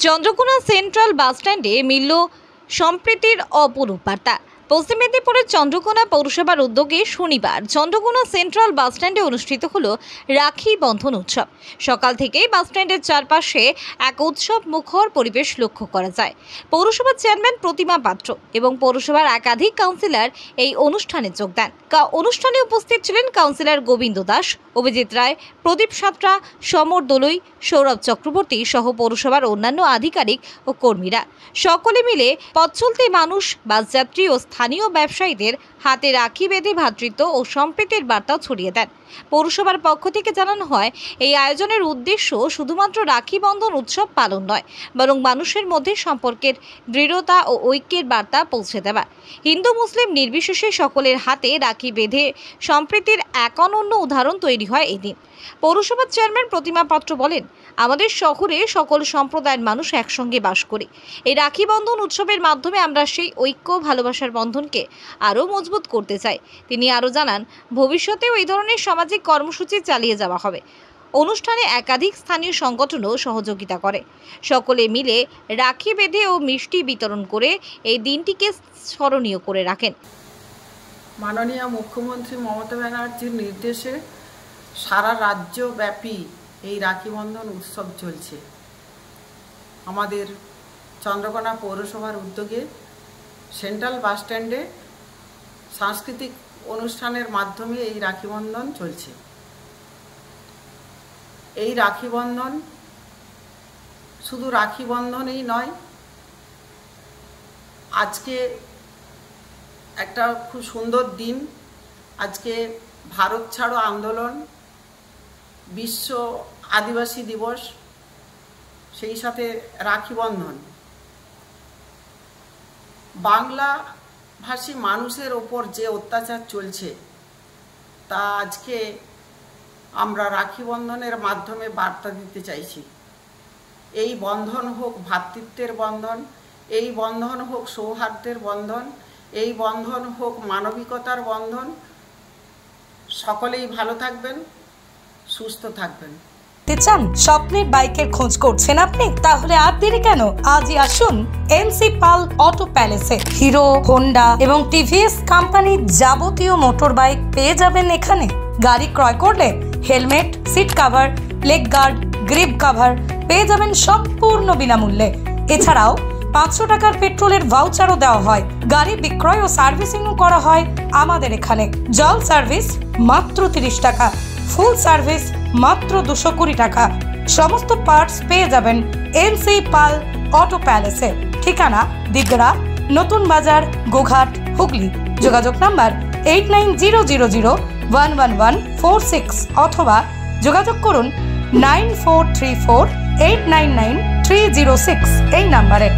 Chandrakona central বাসস্ট্যান্ডে মিলল সম্প্রীতির অপরূপ বার্তা। পশ্চিম মেদিনীপুরের চন্দ্রকোনা পৌরসভার উদ্যোগে শনিবার চন্দ্রকোনা সেন্ট্রাল বাসস্ট্যান্ডে অনুষ্ঠিত হলো রাখি বন্ধন উৎসব। সকাল থেকেই বাসস্ট্যান্ডের চারপাশে এক উৎসব মুখর পরিবেশ লক্ষ্য করা যায়। পৌরসভার চেয়ারম্যান প্রতিমা পাত্র এবং পৌরসভার একাধিক কাউন্সিলর এই অনুষ্ঠানে যোগ দেন। অনুষ্ঠানে উপস্থিত ছিলেন কাউন্সিলর গোবিন্দ দাস, অভিজিৎ রায়, প্রদীপ সাঁতরা, সমর দলুই, সৌরভ চক্রবর্তী সহ পৌরসভার অন্যান্য আধিকারিক ও কর্মীরা। সকলে মিলে পথ চলতি মানুষ, বাসযাত্রী ও স্থানীয় ব্যবসায়ীদের হাতে রাখি বেঁধে ভ্রাতৃত্ব ও সম্প্রীতির বার্তা ছড়িয়ে দেন। পৌরসভার পক্ষ থেকে জানানো হয়, এই আয়োজনের উদ্দেশ্য শুধুমাত্র রাখি বন্ধন উৎসব পালন নয়, বরং মানুষের মধ্যে সম্পর্কের দৃঢ়তা ও ঐক্যের বার্তা পৌঁছে দেওয়া। হিন্দু মুসলিম নির্বিশেষে সকলের হাতে রাখি বেঁধে সম্প্রীতির এক অনন্য উদাহরণ তৈরি হয় এদিন। পৌরসভার চেয়ারম্যান প্রতিমা পাত্র বলেন, আমাদের শহরে সকল সম্প্রদায়ের মানুষ একসঙ্গে বাস করে। এই রাখি বন্ধন উৎসবের মাধ্যমে আমরা সেই ঐক্য, ভালোবাসার বন্ধনকে আরও মজবুত করতে চাই। তিনি আরও জানান, ভবিষ্যতেও এই ধরনের সামাজিক কর্মসূচি চালিয়ে যাওয়া হবে। অনুষ্ঠানে একাধিক স্থানীয় সংগঠনও সহযোগিতা করে। সকলে মিলে রাখি বেঁধে ও মিষ্টি বিতরণ করে এই দিনটিকে স্মরণীয় করে রাখেন। মাননীয় মুখ্যমন্ত্রী মমতা ব্যানার্জির নির্দেশে সারা রাজ্যব্যাপী এই রাখি বন্ধন উৎসব চলছে। আমাদের চন্দ্রকোনা পৌরসভার উদ্যোগে সেন্ট্রাল বাসস্ট্যান্ডে সাংস্কৃতিক অনুষ্ঠানের মাধ্যমে এই রাখি বন্ধন চলছে। এই রাখি বন্ধন শুধু রাখি বন্ধনই নয়, আজকে একটা খুব সুন্দর দিন। আজকে ভারত ছাড়ো আন্দোলন, বিশ্ব আদিবাসী দিবস, সেই সাথে রাখি বন্ধন। বাংলা ভাষী মানুষের ওপর যে অত্যাচার চলছে তা আজকে আমরা রাখি বন্ধনের মাধ্যমে বার্তা দিতে চাইছি। এই বন্ধন হোক ভ্রাতৃত্বের বন্ধন, এই বন্ধন হোক সৌহার্দ্যের বন্ধন, এই বন্ধন হোক মানবিকতার বন্ধন। সকলেই ভালো থাকবেন, সুস্থ থাকবেন। চান স্বপ্নের বাইকের খোঁজ করছেন আপনি? তাহলে আর দেরি কেন, আজই আসুন এনসি পাল অটো প্যালেসে। হিরো, হোন্ডা এবং টিভিএস কোম্পানির যাবতীয় মোটর বাইক পেয়ে যাবেন এখানে। গাড়ি ক্রয় করলে helmet, seat cover, leg guard, grip cover পেয়ে যাবেন সম্পূর্ণ বিনামূল্যে। এছাড়াও 500 টাকার পেট্রোলের ভাউচারও দেওয়া হয়। গাড়ি বিক্রয় ও সার্ভিসিংও করা হয় আমাদের এখানে। জল সার্ভিস মাত্র 30 টাকা, ফুল সার্ভিস মাত্র 220 টাকা। সমস্ত পার্টস পেয়ে যাবেন এনসি পাল অটো প্যালেসে। ঠিকানা দিগড়া, নতুন বাজার, গোঘাট, হুগলি। যোগাযোগ নাম্বার 8900011146 অথবা যোগাযোগ করুন 9434899306 এই নাম্বারে।